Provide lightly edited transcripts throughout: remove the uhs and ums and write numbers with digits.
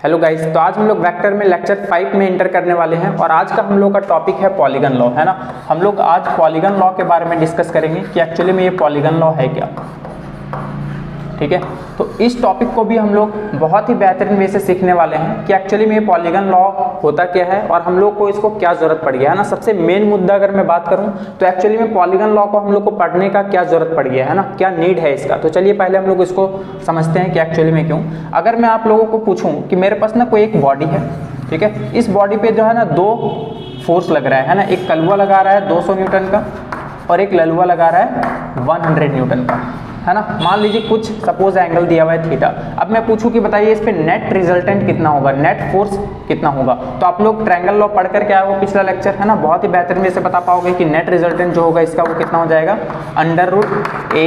Hello guys, तो आज हम लोग वेक्टर में लेक्चर 5 में एंटर करने वाले हैं और आज का हम लोग का टॉपिक है पॉलीगन लॉ, है ना। हम लोग आज पॉलीगन लॉ के बारे में डिस्कस करेंगे कि एक्चुअली में ये पॉलीगन लॉ है क्या, ठीक है। तो इस टॉपिक को भी हम लोग बहुत ही बेहतरीन वे से सीखने वाले हैं कि एक्चुअली में ये पॉलीगन लॉ होता क्या है और हम लोग को इसको क्या जरूरत पड़ गया है ना। सबसे मेन मुद्दा अगर मैं बात करूं तो एक्चुअली में पॉलीगन लॉ को हम लोग को पढ़ने का क्या जरूरत पड़ गया है ना, क्या नीड है इसका। तो चलिए पहले हम लोग इसको समझते हैं कि एक्चुअली में क्यों। अगर मैं आप लोगों को पूछूं कि मेरे पास ना कोई एक बॉडी है, ठीक है, इस बॉडी पे जो है ना दो फोर्स लग रहा है ना, एक कलवा लगा रहा है 200 न्यूटन का और एक ललवा लगा रहा है 100 न्यूटन का, है ना। मान लीजिए कुछ सपोज एंगल दिया हुआ है थीटा। अब मैं पूछूं कि बताइए इस पे नेट रिजल्टेंट कितना होगा, नेट फोर्स कितना होगा। तो आप लोग ट्रायंगल लॉ पढ़ करके आए हो पिछला लेक्चर, है ना, बहुत ही बेहतरीन से बता पाओगे कि नेट रिजल्टेंट जो होगा इसका वो कितना हो जाएगा, √a²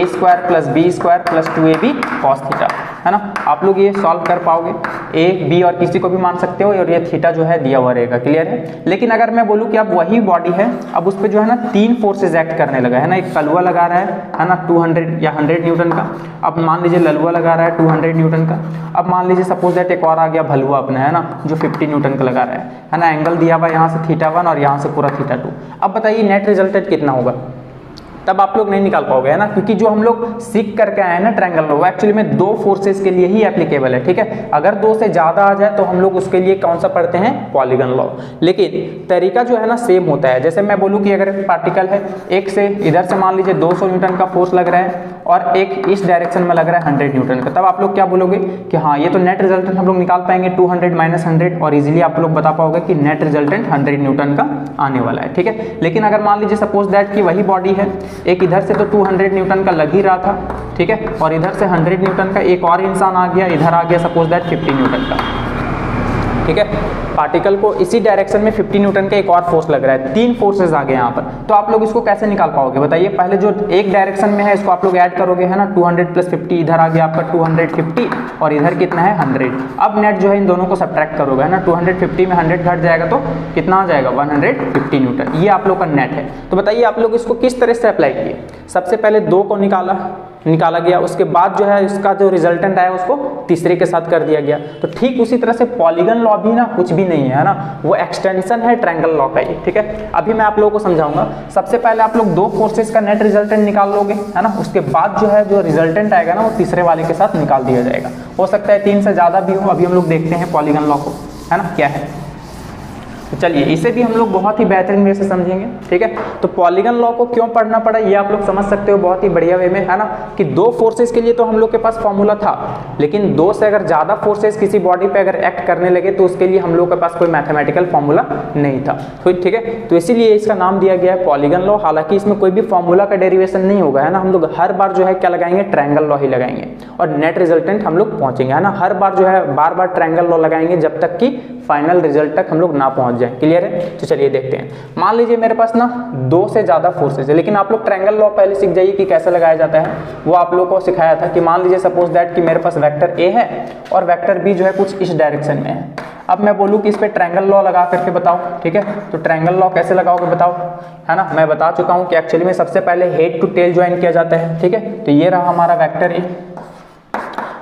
+ b² + 2ab cos theta, है ना। आप लोग ये सॉल्व कर पाओगे, ए बी और किसी को भी मान सकते हो और ये थीटा जो है दिया हुआ रहेगा, क्लियर है। लेकिन अगर मैं बोलूँ कि अब वही बॉडी है, अब उस पर जो है ना 3 फोर्सेज एक्ट करने लगा है ना। एक कलवा लगा रहा है ना 200 या 100 न्यूटन का, अब मान लीजिए ललवा लगा रहा है 200 न्यूटन का, अब मान लीजिए सपोज दैट एक और आ गया भलुआ अपना, है ना, जो 50 न्यूटन का लगा रहा है ना। एंगल दिया हुआ यहाँ से θ1 और यहाँ से पूरा θ2। अब बताइए नेट रिजल्टेंट कितना होगा, तब आप लोग नहीं निकाल पाओगे, है ना, क्योंकि जो हम लोग सीख करके आए हैं ना ट्रायंगल लॉ वो एक्चुअली में 2 फोर्सेस के लिए ही एप्लीकेबल है, ठीक है। अगर 2 से ज़्यादा आ जाए तो हम लोग उसके लिए कौन सा पढ़ते हैं, पॉलीगन लॉ। लेकिन तरीका जो है ना सेम होता है। जैसे मैं बोलूँ कि अगर एक पार्टिकल है, एक से इधर से मान लीजिए 200 न्यूटन का फोर्स लग रहा है और एक इस डायरेक्शन में लग रहा है 100 न्यूटन का, तब आप लोग क्या बोलोगे कि हाँ ये तो नेट रिजल्टेंट हम लोग निकाल पाएंगे 200 - 100 और इजीली आप लोग बता पाओगे कि नेट रिजल्टेंट 100 न्यूटन का आने वाला है, ठीक है। लेकिन अगर मान लीजिए सपोज दैट कि वही बॉडी है, एक इधर से तो 200 न्यूटन का लग ही रहा था, ठीक है, और इधर से 100 न्यूटन का एक और इंसान आ गया, इधर आ गया सपोज दैट 50 न्यूटन का, ठीक है। पार्टिकल को इसी डायरेक्शन में 50 न्यूटन का एक और फोर्स लग रहा है, 3 फोर्सेस आ गए यहाँ पर। तो आप लोग इसको कैसे निकाल पाओगे बताइए। पहले जो एक डायरेक्शन में है इसको आप लोग ऐड करोगे, है ना, 200 + 50, इधर आ गया आपका 250 और इधर कितना है 100। अब नेट जो है इन दोनों को सब्ट्रैक्ट करोगे, है ना, 250 में 100 घट जाएगा तो कितना आ जाएगा 150 न्यूटन। ये आप लोग का नेट है। तो बताइए आप लोग इसको किस तरह से अप्लाई किए। सबसे पहले 2 को निकाला गया, उसके बाद जो है इसका जो रिजल्टेंट आया उसको तीसरे के साथ कर दिया गया। तो ठीक उसी तरह से पॉलीगन लॉ भी ना कुछ भी नहीं है ना, वो एक्सटेंशन है ट्रायंगल लॉ का ही, ठीक है। अभी मैं आप लोगों को समझाऊंगा। सबसे पहले आप लोग 2 फोर्सेस का नेट रिजल्टेंट निकाल लोगे, है ना, उसके बाद जो है जो रिजल्टेंट आएगा ना वो तीसरे वाले के साथ निकाल दिया जाएगा। हो सकता है 3 से ज़्यादा भी हो। अभी हम लोग देखते हैं पॉलीगन लॉ को, है ना, क्या है। तो चलिए इसे भी हम लोग बहुत ही बेहतरीन वे से समझेंगे, ठीक है। तो पॉलीगन लॉ को क्यों पढ़ना पड़ा ये आप लोग समझ सकते हो बहुत ही बढ़िया वे में, है ना, कि 2 फोर्सेस के लिए तो हम लोग के पास फॉर्मूला था, लेकिन 2 से अगर ज़्यादा फोर्सेस किसी बॉडी पे अगर एक्ट करने लगे तो उसके लिए हम लोग के पास कोई मैथमेटिकल फॉर्मूला नहीं था, ठीक है। तो इसीलिए इसका नाम दिया गया है पॉलीगन लॉ। हालांकि इसमें कोई भी फॉर्मूला का डेरिवेशन नहीं होगा, है ना। हम लोग हर बार जो है क्या लगाएंगे, ट्रायंगल लॉ ही लगाएंगे और नेट रिजल्टेंट हम लोग पहुंचेंगे, है ना। हर बार जो है बार ट्रायंगल लॉ लगाएंगे जब तक कि फाइनल रिजल्ट तक हम लोग ना पहुंच जाए, क्लियर है। तो चलिए देखते हैं। मान लीजिए मेरे पास ना 2 से ज़्यादा फोर्सेस है, लेकिन आप लोग ट्रायंगल लॉ पहले सीख जाइए कि कैसे लगाया जाता है। वो आप लोग को सिखाया था कि मान लीजिए सपोज दैट कि मेरे पास वेक्टर ए है और वेक्टर बी जो है कुछ इस डायरेक्शन में है। अब मैं बोलूँ कि इस पे ट्रायंगल लॉ लगा करके बताओ, ठीक है। तो ट्रायंगल लॉ कैसे लगाओगे बताओ, है ना। मैं बता चुका हूँ कि एक्चुअली में सबसे पहले हेड टू टेल ज्वाइन किया जाता है, ठीक है। तो ये रहा हमारा वेक्टर ए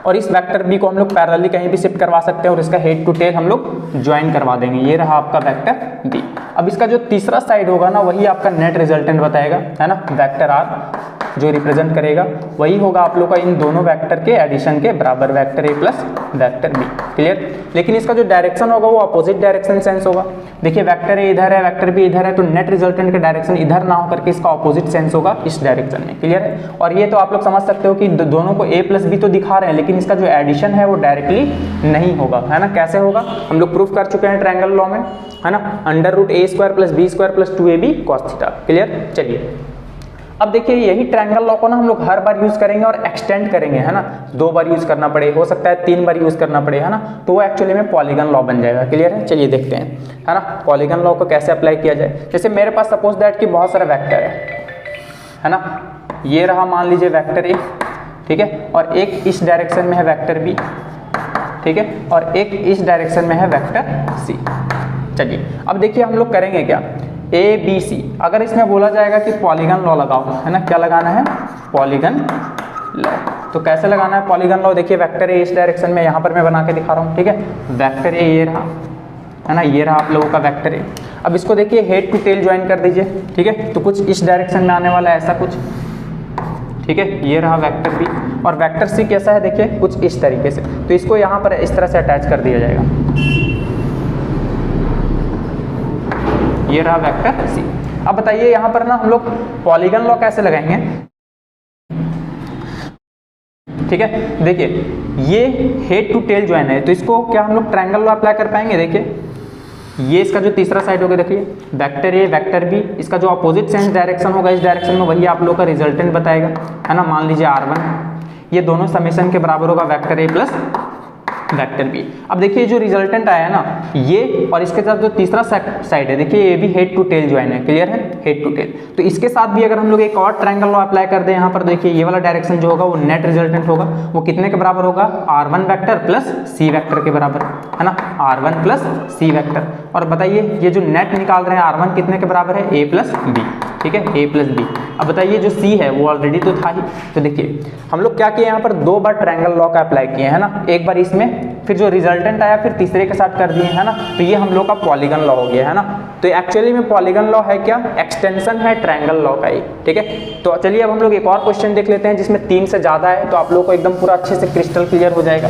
और इस वेक्टर बी को हम लोग पैरेलली कहीं भी शिफ्ट करवा सकते हैं और इसका हेड टू टेल हम लोग ज्वाइन करवा देंगे। ये रहा आपका वेक्टर बी। अब इसका जो तीसरा साइड होगा ना वही आपका नेट रिजल्टेंट बताएगा, है ना। वेक्टर आर जो रिप्रेजेंट करेगा वही होगा आप लोग का इन दोनों वेक्टर के एडिशन के बराबर, vector A plus vector B, clear. लेकिन इसका जो डायरेक्शन होगा वो अपोजिट डायरेक्शन सेंस होगा। देखिए वेक्टर ए इधर है, वेक्टर बी इधर है, तो नेट रिजल्टेंट का डायरेक्शन इधर ना होकर के इसका अपोजिट सेंस होगा इस डायरेक्शन में, क्लियर है। और ये तो आप लोग समझ सकते हो कि दोनों को ए प्लस बी तो दिखा रहे हैं, लेकिन इसका जो एडिशन है वो डायरेक्टली नहीं होगा, है ना। कैसे होगा हम लोग प्रूफ कर चुके हैं ट्रायंगल लॉ में, है ना, √a² + b² + 2ab cos theta, clear. चलिए अब देखिए यही ट्रायंगल लॉ को ना हम लोग हर बार यूज करेंगे और एक्सटेंड करेंगे, है ना। 2 बार यूज करना पड़े, हो सकता है 3 बार यूज करना पड़े, है ना। तो वो एक्चुअली में पॉलीगन लॉ बन जाएगा, क्लियर है। चलिए देखते हैं, है ना, पॉलीगन लॉ को कैसे अप्लाई किया जाए। जैसे मेरे पास सपोज दैट कि बहुत सारा वेक्टर है ना। ये रहा मान लीजिए वेक्टर ए, ठीक है, और एक इस डायरेक्शन में है वेक्टर बी, ठीक है, और एक इस डायरेक्शन में है वेक्टर सी। चलिए अब देखिए हम लोग करेंगे क्या, ए बी सी। अगर इसमें बोला जाएगा कि पॉलीगन लॉ लगाओ, है ना, क्या लगाना है, पॉलीगन लॉ। तो कैसे लगाना है पॉलीगन लॉ, देखिए वेक्टर ए इस डायरेक्शन में, यहाँ पर मैं बना के दिखा रहा हूँ, ठीक है। वेक्टर ए ये रहा, है ना, ये रहा आप लोगों का वेक्टर ए। अब इसको देखिए हेड टू टेल ज्वाइन कर दीजिए, ठीक है। तो कुछ इस डायरेक्शन में आने वाला है ऐसा कुछ, ठीक है। ये रहा वेक्टर बी, और वेक्टर सी कैसा है देखिए कुछ इस तरीके से। तो इसको यहाँ पर इस तरह से अटैच कर दिया जाएगा, ये रहा वेक्टर सी। अब बताइए यहाँ पर ना हम लोग पॉलीगन लॉ कैसे लगाएंगे, ठीक है। देखिए ये हेड टू टेल ज्वाइन है, तो इसको क्या हम लोग ट्रायंगल लॉ अप्लाई कर पाएंगे। देखिए ये इसका जो तीसरा साइड होगा, देखिए वेक्टर ए वेक्टर बी, इसका जो अपोजिट सेंस डायरेक्शन होगा इस डायरेक्शन में, वही आप लोग का रिजल्टेंट बताएगा, है ना। मान लीजिए R1, ये दोनों समेशन के बराबर होगा vector A plus vector B. अब देखिए जो रिजल्टेंट आया है ना ये, और इसके साथ जो तीसरा साइड है देखिए ये भी हेड टू टेल ज्वाइन है, क्लियर है, हेड टू टेल। तो इसके साथ भी अगर हम लोग एक और ट्रायंगल लॉ अप्लाई कर दें यहाँ पर, देखिए ये वाला डायरेक्शन जो होगा वो नेट रिजल्टेंट होगा, वो कितने के बराबर होगा, R1 vector plus C vector के बराबर, है ना, R1 प्लस सी वेक्टर। और बताइए ये जो नेट निकाल रहे हैं R1 कितने के बराबर है, A प्लस बी, ठीक है, A प्लस बी। अब बताइए जो C है वो ऑलरेडी तो था ही, तो देखिए हम लोग क्या किए यहाँ पर दो बार ट्रायंगल लॉ का अप्लाई किए, है ना। एक बार इसमें, फिर जो रिजल्टेंट आया फिर तीसरे के साथ कर दिए, है ना। तो ये हम लोग का पॉलीगन लॉ हो गया, है ना। तो एक्चुअली में पॉलीगन लॉ है क्या, एक्सटेंशन है ट्रायंगल लॉ का ही, ठीक है। तो चलिए अब हम लोग एक और क्वेश्चन देख लेते हैं जिसमें 3 से ज़्यादा है, तो आप लोग को एकदम पूरा अच्छे से क्रिस्टल क्लियर हो जाएगा,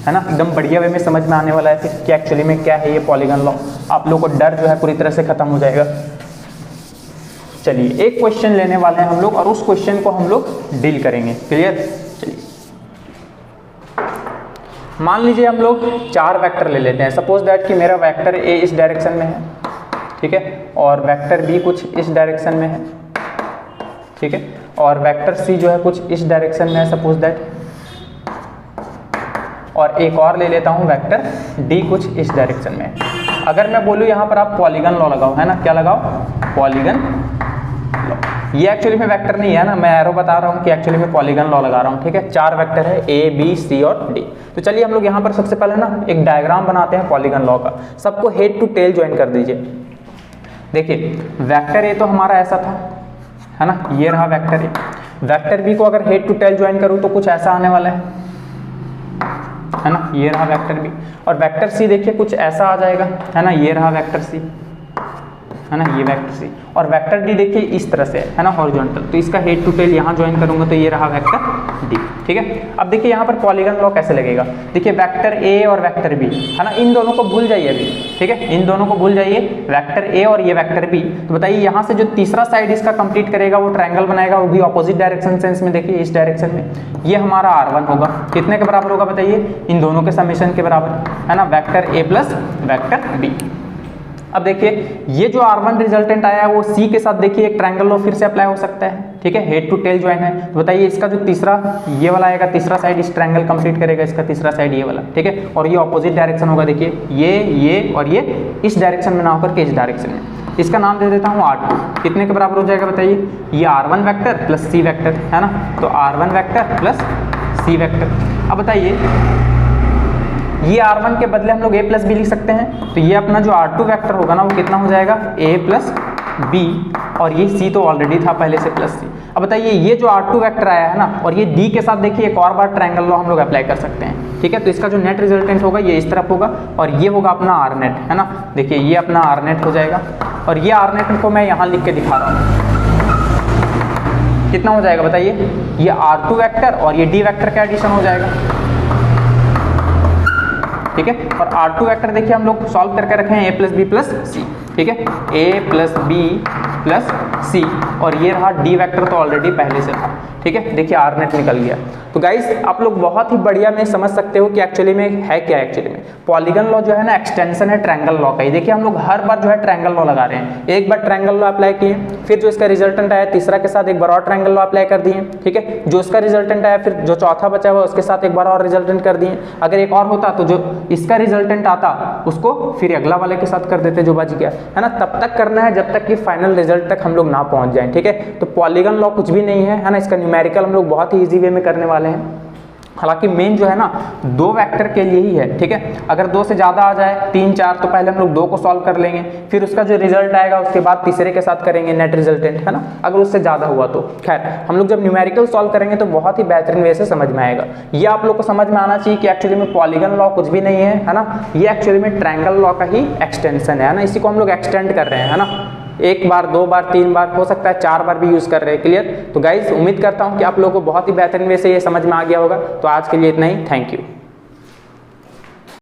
है ना, एकदम बढ़िया वे में समझ में आने वाला है फिर कि एक्चुअली में क्या है ये पॉलीगन लॉ। आप लोग को डर जो है पूरी तरह से खत्म हो जाएगा। चलिए एक क्वेश्चन लेने वाले हैं हम लोग और उस क्वेश्चन को हम लोग डील करेंगे, क्लियर। चलिए मान लीजिए हम लोग 4 वेक्टर ले लेते हैं। सपोज दैट कि मेरा वेक्टर ए इस डायरेक्शन में है, ठीक है, और वेक्टर बी कुछ इस डायरेक्शन में है, ठीक है, और वेक्टर सी जो है कुछ इस डायरेक्शन में है सपोज दैट, और एक और ले लेता हूँ वेक्टर डी कुछ इस डायरेक्शन में। अगर मैं बोलूँ यहाँ पर आप पॉलीगन लॉ लगाओ, है ना, क्या लगाओ, पॉलीगन लॉ। ये एक्चुअली में वेक्टर नहीं है ना, मैं एरो बता रहा हूँ कि एक्चुअली में पॉलीगन लॉ लगा रहा हूँ, ठीक है। 4 वेक्टर है ए बी सी और डी। तो चलिए हम लोग यहाँ पर सबसे पहले ना एक डायग्राम बनाते हैं पॉलीगन लॉ का। सबको हेड टू टेल ज्वाइन कर दीजिए। देखिए वेक्टर ए तो हमारा ऐसा था, है ना, ये रहा वेक्टर ए। वेक्टर बी को अगर हेड टू टेल ज्वाइन करूँ तो कुछ ऐसा आने वाला है ना, ये रहा वेक्टर बी। और वेक्टर सी देखिए कुछ ऐसा आ जाएगा, है ना, ये रहा वेक्टर सी, है ना, ये वेक्टर सी। और वेक्टर डी देखिए इस तरह से है ना, हॉरिजॉन्टल, तो इसका हेड टू टेल यहाँ ज्वाइन करूंगा तो ये रहा वेक्टर डी, ठीक है। अब देखिए यहाँ पर पॉलीगन लॉ कैसे लगेगा। देखिए वेक्टर ए और वेक्टर बी, है ना, इन दोनों को भूल जाइए अभी, ठीक है, इन दोनों को भूल जाइए, वेक्टर ए और ये वेक्टर बी। तो बताइए यहाँ से जो तीसरा साइड इसका कंप्लीट करेगा वो ट्रायंगल बनाएगा, वो भी ऑपोजिट डायरेक्शन सेंस में, देखिए इस डायरेक्शन में। ये हमारा R1 होगा, कितने के बराबर होगा बताइए, इन दोनों के समेशन के बराबर, है ना, vector A plus vector B. अब देखिए ये जो R1 रिजल्टेंट आया है वो C के साथ देखिए एक ट्रायंगल लॉ फिर से अप्लाई हो सकता है, ठीक है, हेड टू टेल ज्वाइन है। तो बताइए इसका जो तीसरा ये वाला आएगा, तीसरा साइड इस ट्रायंगल कंप्लीट करेगा, इसका तीसरा साइड ये वाला, ठीक है, और ये ऑपोजिट डायरेक्शन होगा, देखिए ये और ये इस डायरेक्शन में ना होकर के इस डायरेक्शन में। इसका नाम दे देता हूँ R2, कितने के बराबर हो जाएगा बताइए, ये R1 vector plus C vector, है ना, तो R1 vector plus C vector. अब बताइए ये R1 के बदले हम लोग A प्लस बी लिख सकते हैं, तो ये अपना जो R2 वेक्टर होगा ना वो कितना हो जाएगा, A प्लस बी, और ये C तो ऑलरेडी था पहले से प्लस C। अब बताइए ये जो R2 वेक्टर आया है ना, और ये D के साथ देखिए एक और बार ट्रायंगल लॉ हम लोग अप्लाई कर सकते हैं, ठीक है। तो इसका जो नेट रिजल्टेंट होगा ये इस तरफ होगा, और ये होगा अपना R नेट, है ना, देखिए ये अपना R नेट हो जाएगा, और ये R नेट को मैं यहाँ लिख के दिखा रहा हूँ, कितना हो जाएगा बताइए, ये R2 वेक्टर और ये D वेक्टर का एडिशन हो जाएगा, ठीक है। और R2 वेक्टर देखिए हम लोग सॉल्व करके रखे हैं A प्लस बी प्लस सी, ठीक है, A प्लस बी प्लस सी, और ये रहा D वेक्टर तो ऑलरेडी पहले से था, ठीक है। देखिए R नेट निकल गया। तो गाइस आप लोग बहुत ही बढ़िया में समझ सकते हो कि एक्चुअली में है क्या, एक्चुअली में पॉलीगन लॉ जो है ना एक्सटेंशन है ट्रायंगल लॉ का ही। देखिए हम लोग हर बार जो है ट्रायंगल लॉ लगा रहे हैं, एक बार ट्रायंगल लॉ अप्लाई किए, फिर जो इसका रिजल्टेंट आया तीसरा के साथ एक बार और ट्रायंगल लॉ अप्लाई कर दिए, ठीक है, जो इसका रिजल्टेंट आया फिर जो चौथा बचा हुआ उसके साथ एक बार और रिजल्टेंट कर दिए। अगर एक और होता तो जो इसका रिजल्टेंट आता उसको फिर अगला वाले के साथ कर देते जो बच गया, है ना। तब तक करना है जब तक कि फाइनल रिजल्ट तक हम लोग ना पहुंच जाएं, ठीक है। तो पॉलीगन लॉ कुछ भी नहीं है, है ना, इसका न्यूमेरिकल हम लोग बहुत ही ईजी वे में करने वाले हैं। हालांकि मेन जो है ना 2 वेक्टर के लिए ही है, ठीक है। अगर 2 से ज़्यादा आ जाए 3 4 तो पहले हम लोग 2 को सॉल्व कर लेंगे, फिर उसका जो रिजल्ट आएगा उसके बाद तीसरे के साथ करेंगे नेट रिजल्टेंट, है ना। अगर उससे ज़्यादा हुआ तो खैर हम लोग जब न्यूमेरिकल सॉल्व करेंगे तो बहुत ही बेहतरीन वे से समझ में आएगा। ये आप लोग को समझ में आना चाहिए कि एक्चुअली में पॉलीगन लॉ कुछ भी नहीं है ना, ये एक्चुअली में ट्रायंगल लॉ का ही एक्सटेंशन है ना। इसी को हम लोग एक्सटेंड कर रहे हैं, है ना। 1 बार 2 बार 3 बार, हो सकता है 4 बार भी यूज़ कर रहे हैं। क्लियर। तो गाइज उम्मीद करता हूँ कि आप लोगों को बहुत ही बेहतरीन वे से ये समझ में आ गया होगा। तो आज के लिए इतना ही, थैंक यू।